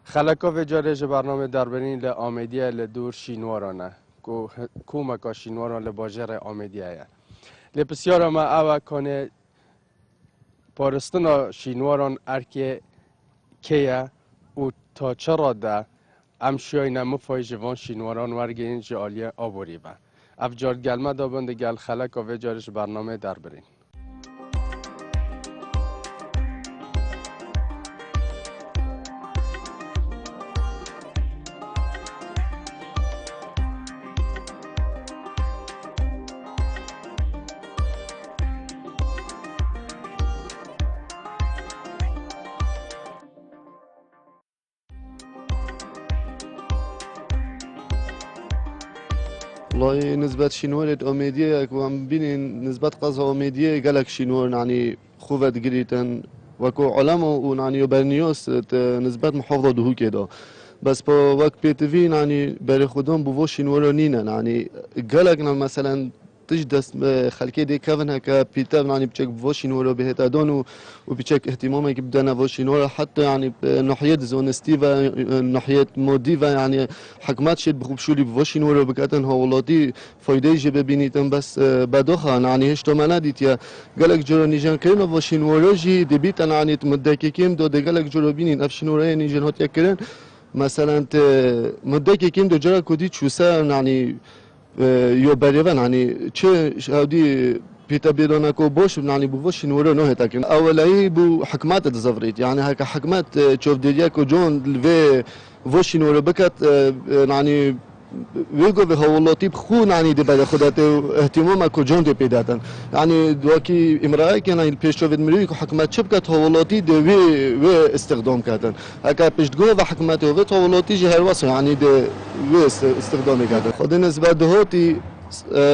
خلکا و جارج برنامه دربرین ل آمدیه ل دور شینوارانه کومکا شینواران ل باجر آمدیه ل بسیار ما او کنه پارستنا شینواران ارکه کیه و تا چرا ده امشای نمفای جوان شینواران ورگین جالیا آبوری با افجار گلمه دابند گل خلکا و جارج برنامه دربرین والله نسبة شنورة أميدية كوام بين نسبة قصة أميدية قالك شنور يعني خوفة قريتن وكو علماء يعني يبرنيوس نسبة محافظة دهو كده بس با وقت بيتفين يعني بري خودم بوو شنورة نينا يعني قالك مثلا تجدس خلكي دي كفن هكا بيتر يعني بشك فوشينورا بهتا دون وبشك اهتمامي بدنا فوشينورا حتى يعني ناحية زونستيفا ناحية موديفا يعني حكمات شد بخوبشولي بفوشينورا بكاتن هولاتي فايدة جبه بينيتن بس بدوخا يعني هشتو مناديت يا قالك جرا نيجان كرنا فوشينورا جي دبيتن يعني مدكيكيم دو دي قالك جرا بينين افشينورا نيجان هات يكرن مثلا مدكيكيم دو جرا كودي تشوسا يعني یو بریون يعني چه هودي بيتا بيدونكو بوش يعني بوش نورو نو هتاكن اولي بو حكمات تزفريت يعني هكا حكمات تشوف دياكو جون في فوش نورو بكت يعني ويجو به هولاتي بخون يعني دي بعد خداته اهتمام كو جون دي بيداتن يعني دواكي امراه كان يعني بيشوف مريكو حكمات شبكت هولاتي دي وي استخدام كاتن هكا بيشتغو و حكمات و هولاتي جه هر يعني دي وي استخدام كاتن خدين نسبه دهوتي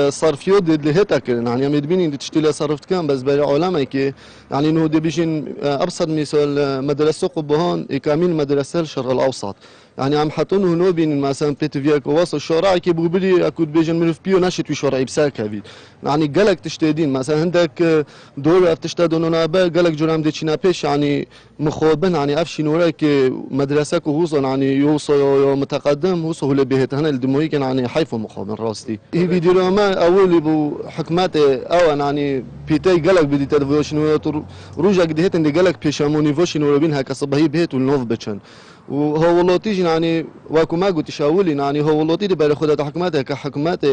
صرفيو اللي هتاكل يعني مدبيني تشتري صرفت كان بس بري عالمي كي يعني انه دي بيجين ابسط مثال مدرسه قبهان كامل مدرسه الشرق الاوسط يعني عم حطونه هنا بين مثلا بيتفياك وواصل الشوارع كي بقولي اكيد بيجن من بيو نشت في شوارع بساكا بي يعني قالك تشتدين مثلا عندك دور تشتدون انا قالك جرام ديشنا بيش يعني مخوبن يعني افشين وراك مدرسه وصل يعني يوصل متقدم وصل لبيت هنا الدموي كان يعني حيفو مخوبن راستي هي فيديو ما اول بو حكمات او يعني بيتي قالك بدي تدفوشن روجا قدهت اللي قالك بيشاموني فوشن وبين هكا صباحي بيت والنوف بتشن وهو والله تيجي يعني واكو ما قلت شاولي يعني هو والله تيجي بري خدها حكماتها كحكمات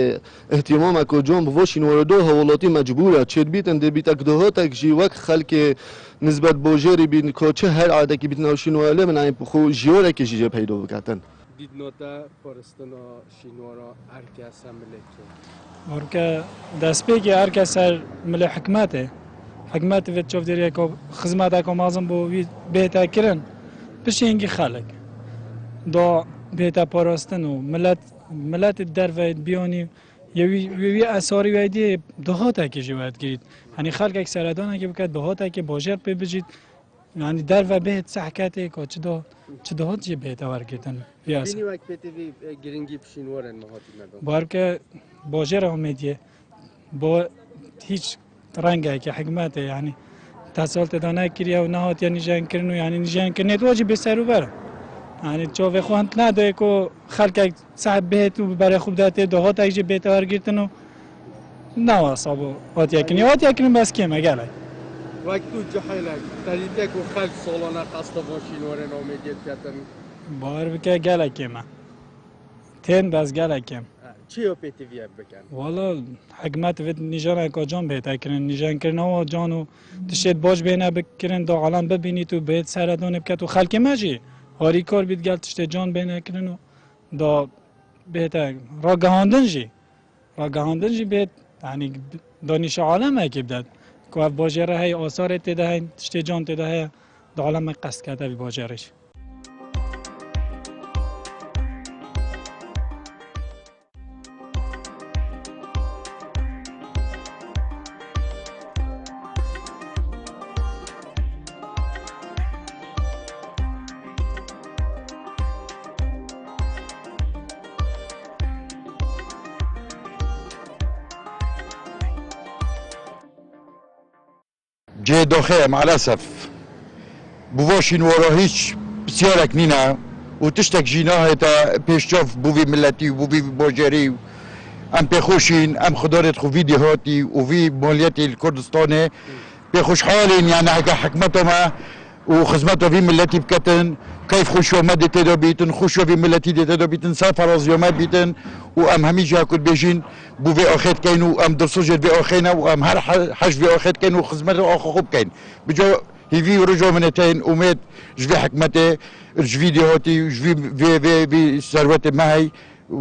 اهتمامك وجون بفوشين وردو هو والله مجبوره تشد بيتن دي بيتك دهوتك جي وقت خلك نسبة بوجيري بين كوتشه هر عاده كي بتناوشين ولا من يعني بخو جيورا كي جي بيدو بكاتن دید نوتا پرستنا شینوارا ارکه سملکه ورکه دست پیکی ارکه سر مل حکمته حکمت وید شوف دیریه که خدمت که مازن بو بهتا کرن بشینگی خالق دا بهتا پرستن و ملت در وید بیانی یوی اثاری ویدی دهاته که جواد گرید یعنی خلق یک سردانه که بکرد دهاته که باجر پی بجید يعني دار و بهت صحكاتي كو چدو هات جي بهت ورگتن بيني وقت بتوي گرينگي بشينورن مهاتي مدام بارك باجر همديه با هیچ رنگه که حکمته يعني تسالت دانه كريا و نهات يعني جان كرنو يعني نجان كرنت واجب بسرو بر يعني تشوف اخوانت نده كو خلق صاحب بهت و برای خوب داته دهات اجي بهت ورگتن نوا صابو وات يكني بس كيما قالك وقت تو جحيلك تريدك وخلق سولانا قصد وشينورن آمديت كاتن بار بك قالك كيما تين بس قالك كيم چيو بتوي بكن والله حكمت فيت نيجان كو جون بيت اكرن نيجان كرن هو جانو تشد باج بينا بكرن دو عالم ببيني تو بيت سردون بكتو خلق ماجي هاري كار بيت قال تشد جان بينا كرنو دو بيت راگهاندن جي بيت يعني دانش عالم هيك بدات كو باجره هي آثار تده تشت جان تده دو عالم قصد کرده بی باجرش جه داخل مع الأسف بواشين ورا هیچ بسیارک نینا و تشتك جيناه تا بيشوف بوفي ملتي وبوفي بوجري ام بخوشين ام خدارت خو فيديوهاتي وفي موليتي الكردستاني بخوش حالين يعني هكا حكمتهم وخدمته في ملتي بكتن كيف خوشوا ما ديتو بيتن خوشوا في ملتي ديتو بيتن سافر ازيوما بيتن وام هميجا كل بيجين بو في اخيت كاين وام درسوجر في اخينا وام هر حج في اخيت كاين وخدمته اخو خوب كاين بجو هيفي ورجو منتين وميت جفي حكمتي فيديوهاتي جفي في ثروتي معي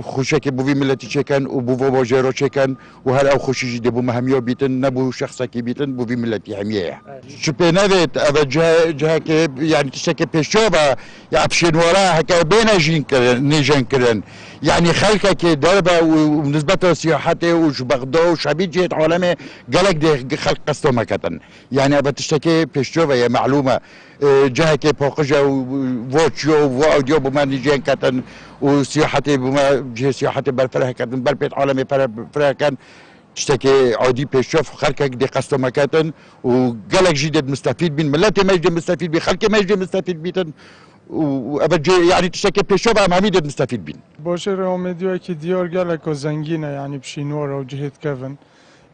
خوشك بو في ملتي شكن وبو بوجيرو شكن وهل او خوشي جدي بو مهميو بيتن نبو شخصك بيتن بو في ملتي هميه شبه نذت ابا جهه يعني تشتكي بيشوبا يعبشين وراها هكا بين جين كرن نيجان كرن يعني خلقك دربه وبنسبه لسياحته وشبغدو وشعبي جهه عالمي قالك دي خلق قصته مكتن يعني ابا تشتكي بيشوبا يا معلومه جهه كي بوقجا وفوتشو واوديو بما نيجان كتن وسياحتي بما جهه سياحتي بالفرح كتن بالبيت عالمي فرح كان تشتكي عادي بيشوف خلقك دي قصته مكتن وقالك جديد مستفيد بين ملاتي مجد مستفيد بين خلقي مجد مستفيد بيتن وابد يعني تشتكي بيشوف ام حميد مستفيد بين باشه رامدیو که دیار گلک و زنگینه یعنی بشینوار و جهت کفن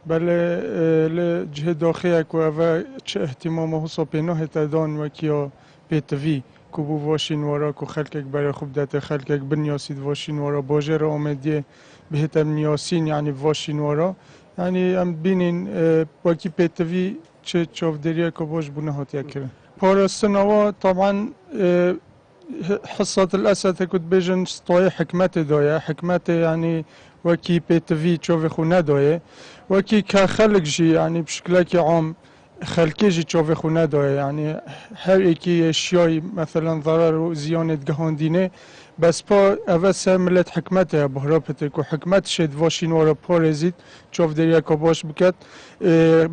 بله جهت داخل که و چه احتمام حساب پناه تدان و کیا پیتوی که بو واشینوارا که خلقک برای خوب داده خلقک بنیاسید واشینوارا باشه رامدیه بهت نیاسین یعنی واشینوارا یعنی ام بینین وکی پیتوی چه چافدریه که باش بونه هاتیه کرد پارستنوا طبعا حصة الأسد كنت بيجن سطوي حكمته دوية حكمته يعني وكي بيتفي تشوفي خونا دوية وكي كخلق جي يعني بشكلك عام خلقي جي تشوفي خونا دوية يعني هر ايكي اشياء مثلا ضرر وزيانة جهاندينه بس با اوس ملت حکمت بهرا پترکو حکمت شد واشین ورا پارزید چوف دریا کو باش بکت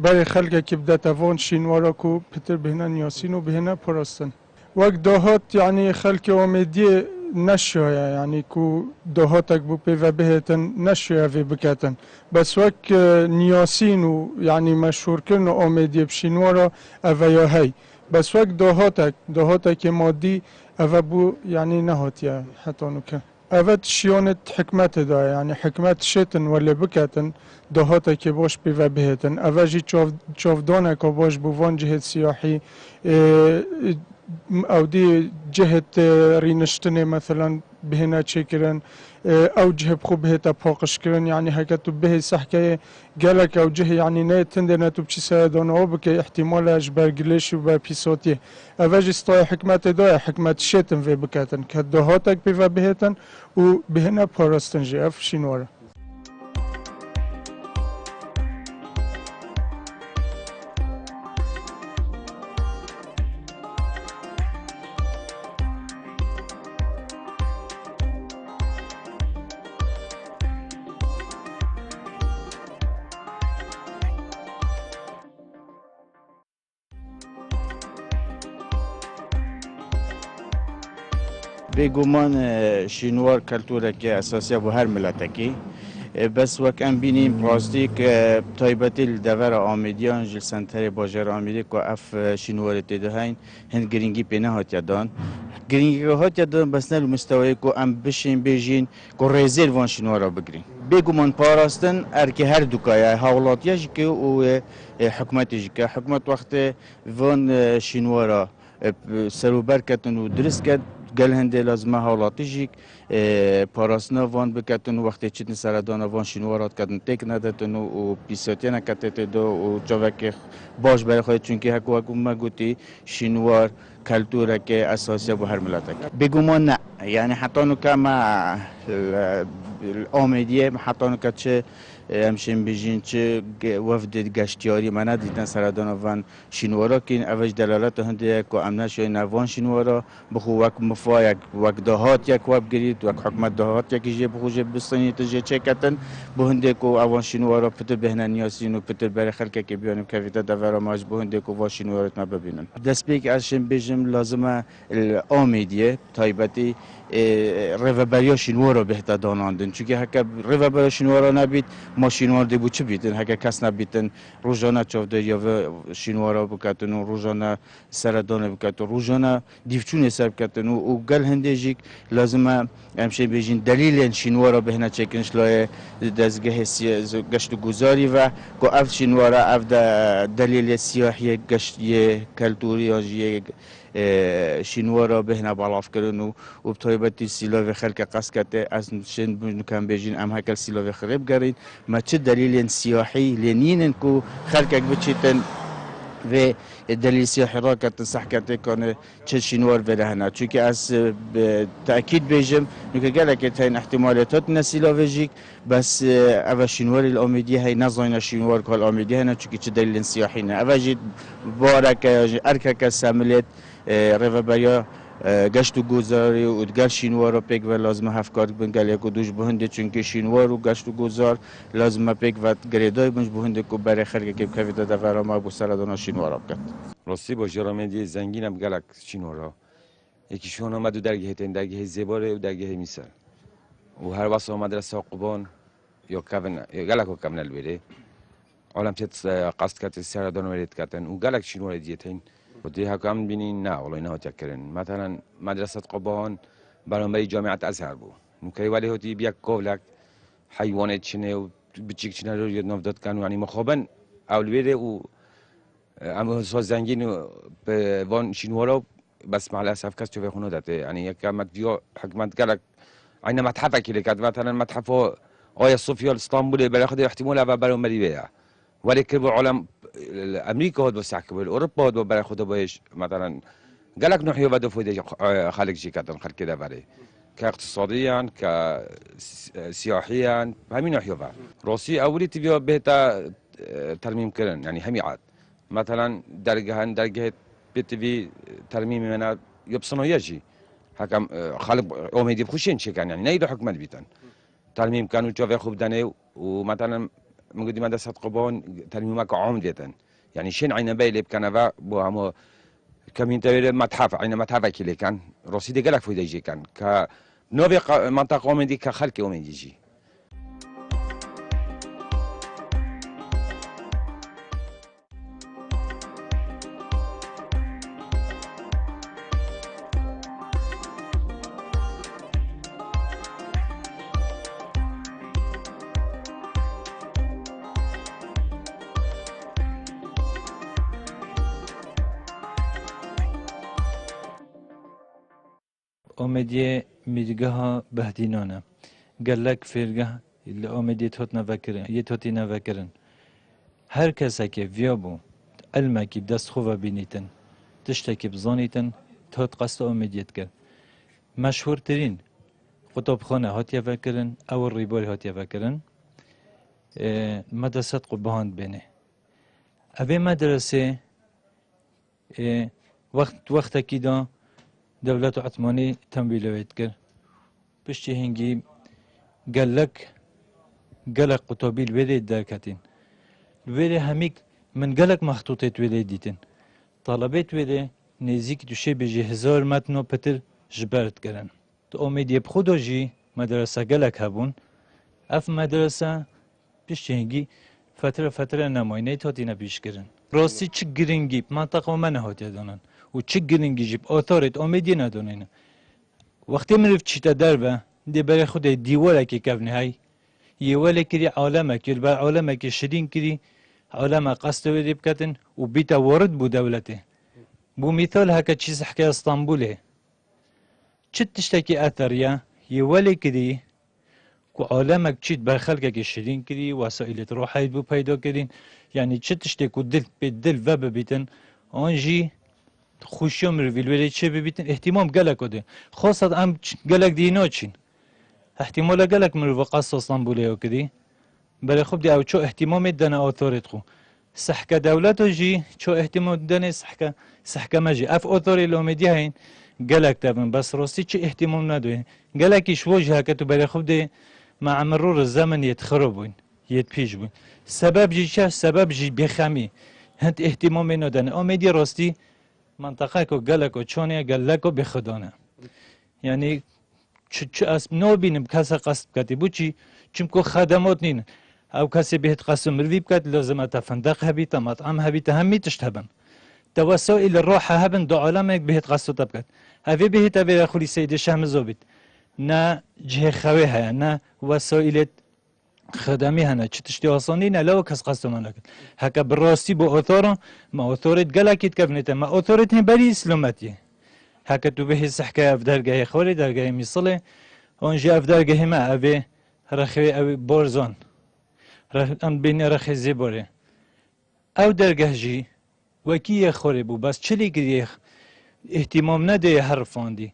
برای خلق که بدت وان شینوارا کو پتر بهنا نیاسین و بهنا پراستن وقت دهات يعني خلق ومدي نشوية يعني كو دهاتك بو بيفا بهتن نشوية في بكاتن بس وقت نياسين يعني مشهور كرن ومدي بشينورا افايا هاي بس وقت دهاتك مادي افا بو يعني نهاتيا حتى نوكا افت شيونت حكمت دا يعني حكمت شتن ولا بكاتن دهاتك باش بيفا بهتن افا جي تشوف دانك باش بو وان جهت سياحي او دي جهة رينشتنه مثلا بهنا تشكرن او جهة بخوب هتا باقش كرن يعني هكتو به سحكي قالك او جهة يعني نه تندنا تو بشي سادون او بكي احتمال اجبر قليش وبا بيسوتي افاجي ستاي حكمت دا حكمت شتن في بكاتن كدهاتك بيفا بهتن وبهنا باراستن جي اف شينورا بگمان شینوار کلتوره که اساسی با هر ملتکی بس وقت ام بینیم پلاستیک تایبتی دور آمیدیان جل سنتر باجر آمیدی که اف شینوار تدهین هند گرینگی پینه هات یادان گرینگی هات یادان بس نل مستوی که ام بشین بیجین که رزیل وان شینوارا بگرین بگمان پاراستن ارکی هر دوکای حولاتیش که و حکمتش که حکمت وقت وان شینوارا سروبر کتن و درست کرد گل هنده لازمه حالاتی جیک پاراسنا وان بکتن و وقتی چیتن سردان وان شینوارات کتن تک ندتن و پیساتی نکتت دو و چاوک باش برای خواهد چونکه حکو ما گوتی شینوار کلتوره که اساسی با هر ملت بگمان نه یعنی حتی نو که ما آمیدیه حتی نو که چه همشین بیجین چه وفد گشتیاری من ندیدن سردان وان شینوارا که اوج دلالت هنده که امنه شوی نوان شینوارا بخو وک مفا وک دهات یک وب گرید وک حکمت دهات یکی جه بخو جه بستانی تجه چه کتن بهنده که اوان شینوارا پتر بهنه نیاسین و پتر برای خلقه که بیانیم که ویتا دورا ماج بهنده که وان شینوارت ما ببینن دست بیک ازشین بیجم لازمه آمیدیه تایبتی ریوبریا شینوارا بهتا داناندن چونکه هکا ریوبریا شینوارا نبید ماشینوار دی بود چه بیتن هک کس نبیتن روزانه چوده یا و شینوارا بکاتن و روزانه سردانه بکات و روزانه دیفچون حساب کاتن و گل هندیجیک لازمه همشه بیشین دلیل شینوارا بهنا چکنش لای دزگه گشت گذاری و کو اف شینوارا اف دلیل سیاحی گشت کلتوری یا شینوارا بهنا بالاف کردن و بطایبتی سیلو خلق قسکته از شن بنکم بیشین ام هکل سیلو خراب گرین ما چه دلیل سیاحی لینین کو خلق بچیتن و دلیل سیاحی را کتن صح کته کنه چه شینوار وله هنا چون از تأکید بیشم نکه گله که تین احتمالات نسیلا وجیک بس اول شینوار الآمیدی های نزاین شینوار کال آمیدی هنا چون چه دلیل سیاحی نه اول جد بارک ارکک ساملت رفبریا گشت و گذاری و دگر شینوار رو پیک و لازم هفکار بنگل یک دوش بهنده چون که شینوار و گشت و گذار لازم پیک و گریدای بنج بهنده کو برای خلق که کفیت دفعه ما بسردان شینوار کرد. راستی با جرامدی زنگین هم گلک شینوارا یکیشون آمد و درگه زباره و درگه میسر و هر وقت آمد رسا قبان یا کون یا گلک و کمنل بره عالم چت قصد کرد سردان ورد کردن و گلک شینوار دیتین و دی حکم بینین نه والله نه تکرن مثلا مدرسه قبان برای جامعه ازهر بود نوکری ولی هاتی بیاک کولک حیوانات چنه و بچیک چنه رو یاد نفداد کنن یعنی مخابن اولویه و اما ساز زنگین به وان شینوارا بس مع الاسف کس چه خونه داده یعنی یک مدیا حکمت گلک عین متحف کی کرد مثلا متحف آیا صوفیا اسطنبول برای خود احتمال اول برای مری بیا ولی که عالم امریکا هاد بس حکم اروپا هاد برای خود باش مثلا گلک نحیو بده فایده خالق چی کردن خلق کده برای که اقتصادیان که سیاحیان همین نحیو بر روسی اولی تبیا بهتا ترمیم کردن یعنی همی عاد مثلا درگه بتوی ترمیم منها يبصنوا يجي حكم خالق أميدي بخشين شيء كان يعني نيدو حكمت بيتن ترميم كانوا تشوفي خوب دني ومثلا مقدي مدرسة قبان ترميمك عام ديتن يعني شين عين بايلي بكنفا بو همو كمين تبير متحف عين متحف كيلي كان رصيد قالك في ديجي كان ك نوبي منطقة أميدي كخلق أميدي جي آمدی میرگاه بهدینانه گلک فرگه اللي آمدی توت نفکرن یه توتی نفکرن هر کسی که ویابو علمه که دست خوبه بینیتن تشته که بزانیتن توت قصد آمدیت کرد مشهورترین قطبخانه هاتیه فکرن او ریباری هاتیه فکرن مدرسه قبهاند بینه اوه مدرسه وقت کی دا دولت عثمانی تنبیلویت کرد پشتی هنگی گلک قطبی الویده درکتین الویده همیک من گلک مخطوطت ویده دیتن طلبت ویده نزیک دوشه بجی 1000 متن و پتر جبرت کرن تو امیدی بخودو جی مدرسه گلک هبون اف مدرسه پشتی هنگی فتره نماینه تاتی نبیش کرن راستی چه گرنگی منطقه من هاتی دانن و چه گرنگی جیب آثارت آمدی ندانین وقتی مرف چیتا دربه دی برای خود دیواله که کفنه های یه ولی کری عالمه کر بر عالمه که شدین کری عالمه قصد ویدی بکتن و بیتا ورد بو دولته بو مثال هکا چیز حکای اسطنبوله چه تشتکی اثر یه ولی کری که عالمه چیت بر خلقه که شدین کری وسائلت روحایت بو پیدا کردین یعنی چه تشتکی دل و ببیتن آنجی خوشیام رویل ولی چه ببیتن احتمام گلک ده خاصت ام گلک دینا چین احتمال گلک مرو قصد اسطنبولی او کدی برای خوب دی او چو احتمام دنه آثارت خو سحکه دولت جی چو احتمام دنه سحکه مجی اف آثاری لومدی هین گلک تبن بس راستی چه احتمام ندوه گلکیش وجه که تو برای خوب دی مع مرور الزمن يتخربون يتبيجون سبب جي چه سبب جي بخمي هنت احتمام ندنه آمدی راستی منطقه کو گلک و چونه گلک و بخدانه یعنی چه از نو بینم کس قصد کتی بو چی چون که خدمات نین او کسی بهت قسم مروی بکد لازم تفندق هبیت مطعم هبیت همی تشت هبن توسائل الراحة هبن دو عالمك بهت قصو تبكت هذي بهت أبي أخولي سيد الشهم زوبت نا جه خويها نا وسائل خدمي هنا تشتي وصلني نا لو كس قصو منك هكا بالراستي بو أثورة ما أثورة قلقيت كفنته ما أثورة بري إسلامتي هكا تو به السحكة في درجة خوري درجة ميصلة ونجي في درجة ما أبي رخي أبي بورزون أم بين رخي زبورة أو درجة جي وکی خوره بو بس چلی گریه اهتمام نده حرفاندی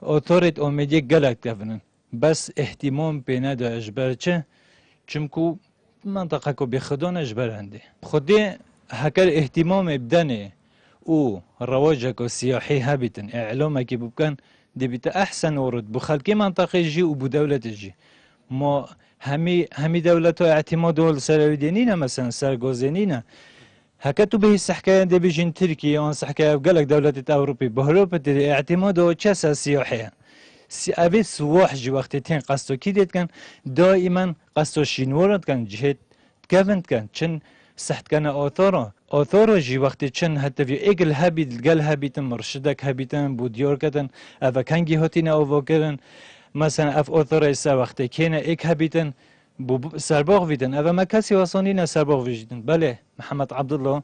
اتورت اومدی گلک کفنن بس اهتمام به نده اجبر چه چمکو منطقه کو به خدا اجبر هنده خودی هکر اهتمام بدنه او رواجك سیاحی هبتن اعلامه که بکن دبیت احسن ورد بو خلقی منطقه جی و بو دولت جی ما همی دولت اعتماد ول سرودینینا مثلا سرگوزینینا هكا تو به السحكاية دي بيجين تركيا وان سحكاية قالك دولة أوروبي بهروبة اعتماده كاسا سياحية أبي سواح جي وقتين قصتو كيدت كان دائما قصتو شينورت كان جهت كافنت كان چن سحت كان آثارا جي وقت چن حتى في ايقل هابيت القل هابيتن مرشدك هابيتن بوديور كتن أفا كان جهتين أوفا كرن مثلا اف آثارا إسا وقت كينا ايك هابيتن سرباغ ویدن اما ما کسی واسانی نه سرباغ ویدن بله محمد عبدالله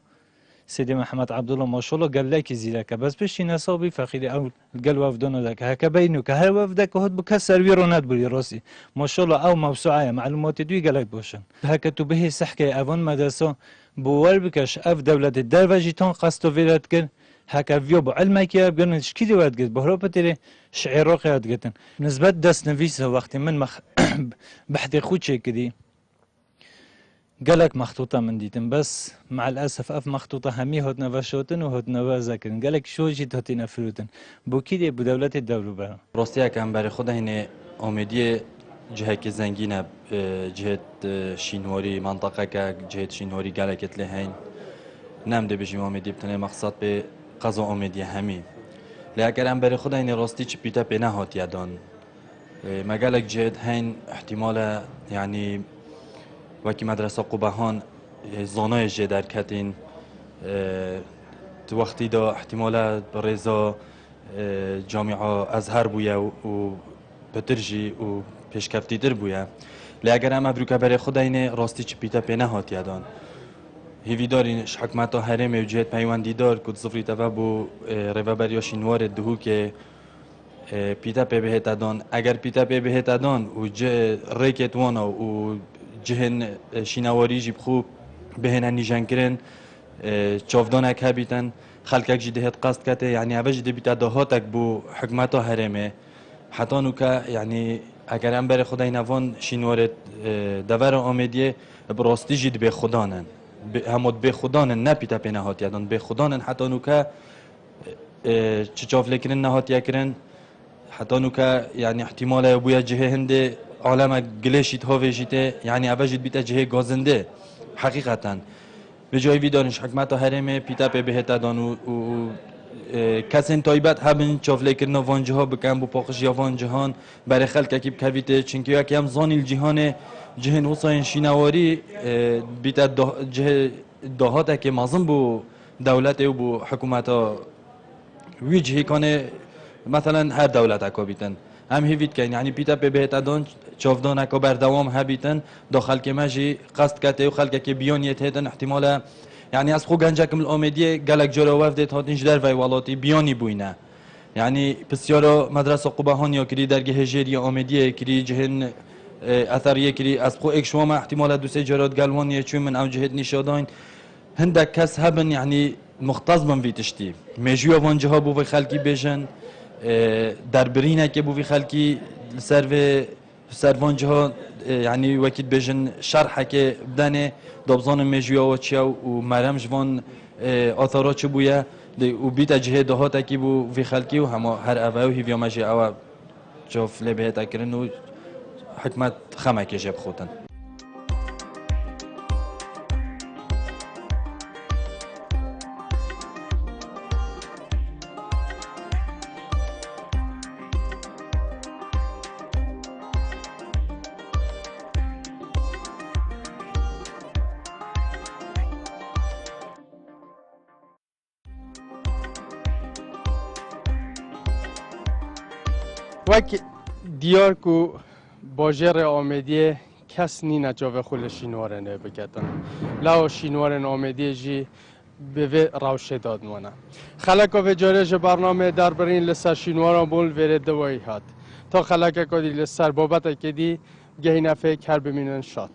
سيدي محمد عبدالله ما شاء الله قال لك زيرك بس بشي نصابي فخيري او قال وفدنا لك هكا بينو كهر وفدك هاد بكسر ويرونات بلي راسي ما شاء الله او موسوعه معلومات دوي قال لك بوشن هكا تو به سحكي اون مدرسه بوال بكش اف دوله الدروجي تون قصتو فيرات كر هكا فيو بعلمك يا بقولن شكيدي واد قلت بهرو بتري شعير روقيات قلت نسبه دس نفيسه وقت من بحثي خوتشي كدي قالك مخطوطة من ديتن بس مع الأسف أف مخطوطة همي هوت نفاشوتن وهوت نفازكن قالك شو جيت هوتي نفروتن بوكيدي بدولة الدولة بها راستيا كان بري خدا هنا أميدية جهة زنجينة جهة شينوري منطقة جهة شينوري قالك تلهين نام دي بيجي أميدية بتني مقصد بقضاء أميدية همي لكن أنا بري خدا هنا راستي بيتا بينا هوت يدان ما قالك جهة هين احتمال يعني وکی مدرسه قبهان زانای جدر کتین تو وقتی دا احتمالا برزا جامعه ازهر بویا و بترجی و پیشکفتی در بویا لی اگر هم ابروکه برای خود اینه راستی چی پیتا پینه هات یادان هیوی دارینش حکمتا حرم و جهت پیوندی دار کد صفری تفا بو روابریا شینوار دهو که پیتا پی بهت دان اگر پیتا پی بهت دان و ریکت وانا و جهن شینواری جیب خوب بهن نیجان کرن چافدانک هبیتن خلقک جی دهت قصد کته یعنی اوج دی بیت دهاتک بو حکمتا حرمه حتی نوکا یعنی اگر هم بر خدای نوان شینوارت دور آمدیه براستی جید به خدانن همود به خدانن نه پیتا پی نهات یادن به خدانن حتی نوکا چچاف لکرن نهات یکرن حتی نوکا یعنی احتمال بویا جه هنده عالم گلشیت ها وجیته یعنی اوجد بیت جه گازنده حقیقتا به جای ویدانش حکمت حرمه پیتا به بهت دان و کسین تایبت هبن چافله کردن وانجه ها بکن بو پاخش یا وانجهان برای خلق کی بکویته چنکی یکی هم زانیل جهان جهن حسین شینواری بیت جه دهات که مازن بو دولت و بو حکومت ها ویجهی کنه مثلا هر دولت اکابیتن هم هیوید که یعنی پیتا به بهت دان چافدان اکا بردوام هبیتن داخل که ماجی قصد کته و خلق که بیانیت هدن احتمالا یعنی از خو گنجک مل آمدیه گلک جرا وفدت هاتنش در وی والاتی بیانی بوینه یعنی بسیارا مدرسه قبهان یا کری درگه هجری آمدیه کری جهن اثریه کری از خو اک شوام احتمالا دو سه جرات گلوانیه چون من او جهت نشاداین هندک کس هبن یعنی مختص من ویتشتی مجیو وانجه ها بو خلقی بجن در برینه که بو خلقی سروانجه ها یعنی وکیل بجن شرحه که بدنه دابزان مجیو و چیا و مرم جوان آثارات چه بویا و بیت جهه دهات کی بو وی خلقی و همه هر اوه و هیویا مجی اوه جاف لبه تکرن و حکمت خمه که جب خودن وک دیار کو باجر آمدیه کس نی نجاوه خول شینوار نه بکتن لاو شینوار آمدیه جی به روشه داد مانه خلق و جارج برنامه در برین لسر شینواران بول وره دوایی هات تا خلق کدی لسر بابت کدی گهی نفه کر بمینن شاد